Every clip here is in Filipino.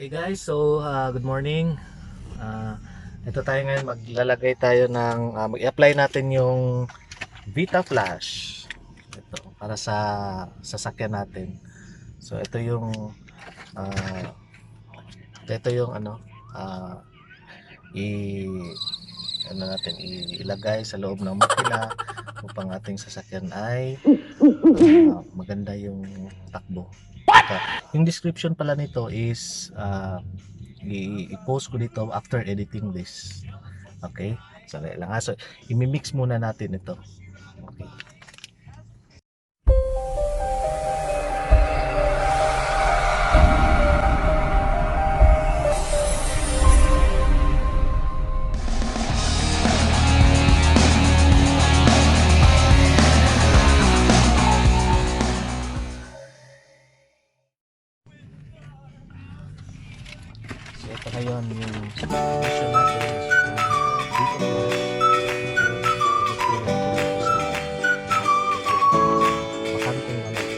Okay guys, so good morning. Ito tayo ngayon, maglalagay tayo ng mag-apply natin yung Vita Flash. Ito para sa sasakyan natin. So uh, ito yung uh, i ano natin ilagay sa loob ng makina upang ating sasakyan ay maganda yung takbo. Yung description pala nito is i-post ko dito after editing this. Okay? Sandali lang. So, i-mix muna natin ito. Okay. So, ito ngayon yung subscription natin is dito plus. Makanting lang ito.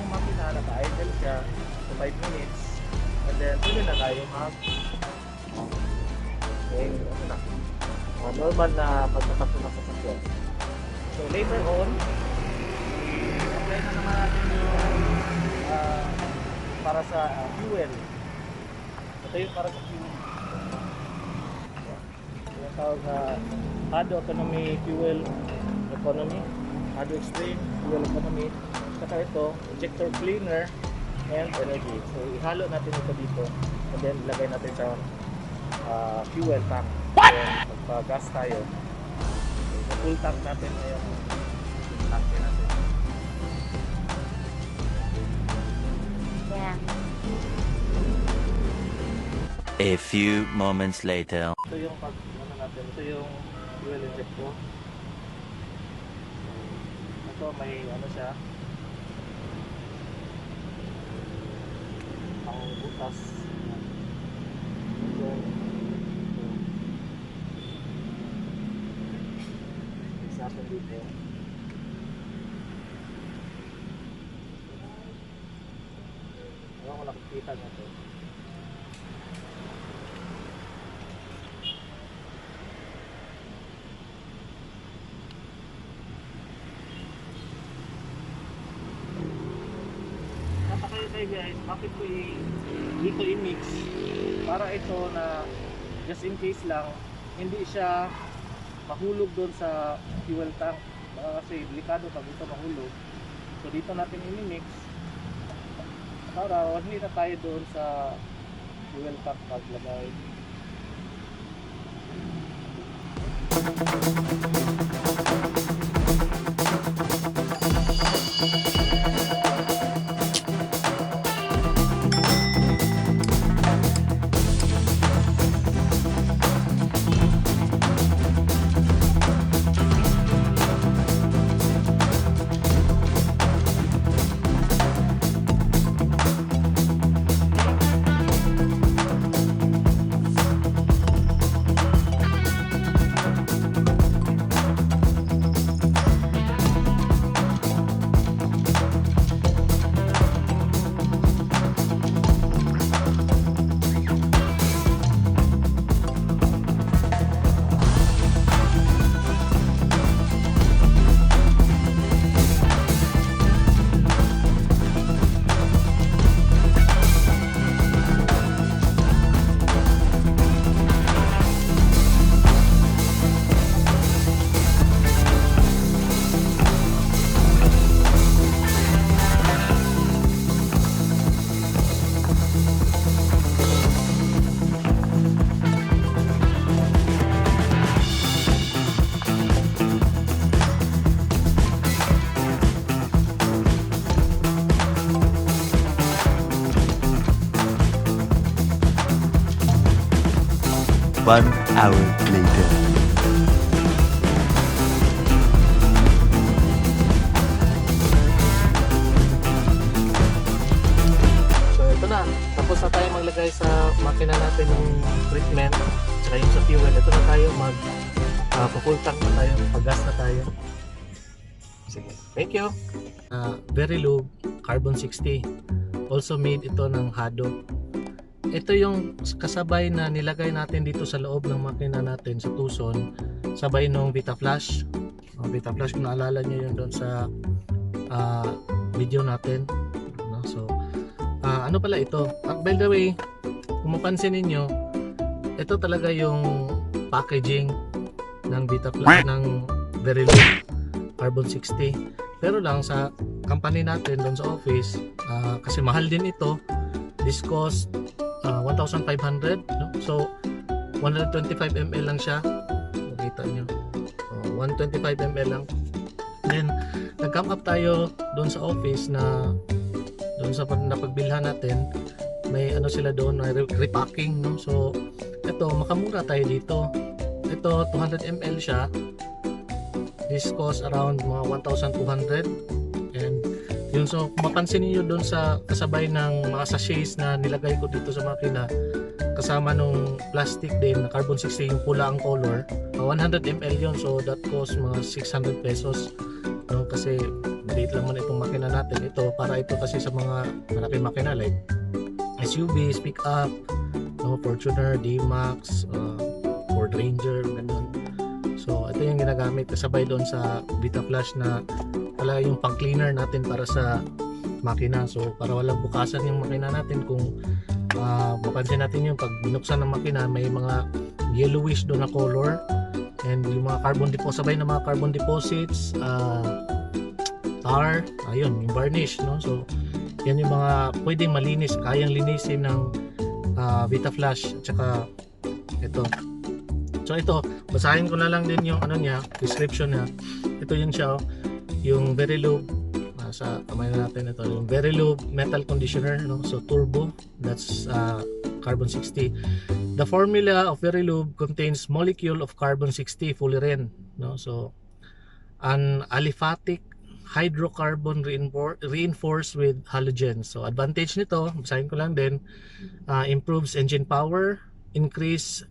yung makina, naka-idle siya to 5 minutes, and then pwede na tayo ano na, normal na pagtatakbo ng sasakyan. So later on, apply na naman natin yung para sa fuel. Ito yung para sa fuel. Yung tawag na Hado Economy Fuel Economy, Hado Extreme Fuel Economy. Saka ito, injector cleaner and energy. So ihalo natin ito dito and then ilagay natin sa fuel tank. Then pagpa-gas tayo, so, full tank natin ngayon. Tank natin. Yeah. A few moments later. Ito yung natin, ito yung fuel injector. Ito may siya, ang butas. Ito, fix natin dito. Ewan ko nakikita nyo ito. Guys, bakit ko dito i-mix para ito na just in case lang hindi siya mahulog doon sa fuel tank, kasi delikado pag ito mahulog. So dito natin i-mix para hindi na tayo doon sa fuel tank paglagay. One hour later. So ito na, tapos na tayo maglagay sa makina natin yung treatment tsaka yung sa fuel. Ito na tayo full tank na tayo, pag-gas na tayo. Sige, thank you. Verilube Carbon 60, also made ito ng Hado. Ito yung kasabay na nilagay natin dito sa loob ng makina natin sa Tucson, sabay nung VitaFlash. Vita Flash, kung naalala nyo yun doon sa video natin, no? So ano pala ito, by the way, kung mapansin ninyo, ito talaga yung packaging ng VitaFlash ng Verilube Carbon 60. Pero lang sa company natin doon sa office, kasi mahal din ito, this cost 1,500, no? So 125 ml lang siya, makita nyo, 125 ml lang. Then nag-come up tayo doon sa office na doon sa napagbilhan natin, may ano sila doon, repacking, no? So ito, makamura tayo dito. Ito 200 ml siya, this cost around mga 1,200. And yun, so kung mapansin niyo doon sa kasabay ng mga sachets na nilagay ko dito sa makina, kasama nung plastic din na carbon 60, yung pula ang color, 100 ml yun, so that cost mga 600 pesos, no? Kasi maliit lang man itong makina natin. Ito, para ito kasi sa mga malaking makina like SUVs, pick-up, no, Fortuner, D-Max, Ford Ranger, ganun. So, ito yung ginagamit kasabay doon sa Vita Flash na wala yung pang-cleaner natin para sa makina. So, para walang bukasan yung makina natin, kung mapansin natin yung pag binuksan ng makina, may mga yellowish doon na color, and yung mga carbon deposit, sabay na mga carbon deposits, tar, ayun, yung varnish, no? So, yan yung mga pwedeng malinis, kayang linisin ng Vita Flash. At saka ito. So ito, basahin ko na lang din yung ano niya, description niya. Ito yun siya, yung Verilube, sa kamay natin ito, yung Verilube metal conditioner, no? So turbo, that's carbon 60. The formula of Verilube contains molecule of carbon 60 fullerene, no? So an aliphatic hydrocarbon reinforced with halogen. So advantage nito, basahin ko lang din, improves engine power, increases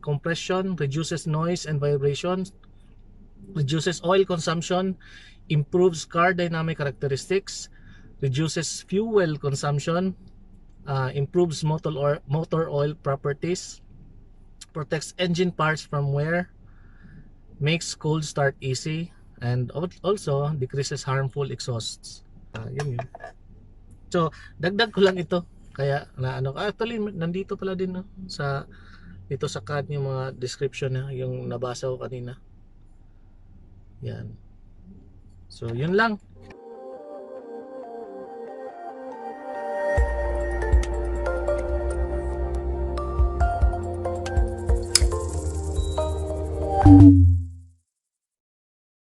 compression, reduces noise and vibrations, reduces oil consumption, improves car dynamic characteristics, reduces fuel consumption, improves motor oil properties, protects engine parts from wear, makes cold start easy, and also decreases harmful exhausts. Yun yun. So, dagdag ko lang ito. Kaya na ano, actually nandito pala din, no, sa dito sa card yung mga description na yung nabasa ko kanina. Yan. So, yun lang.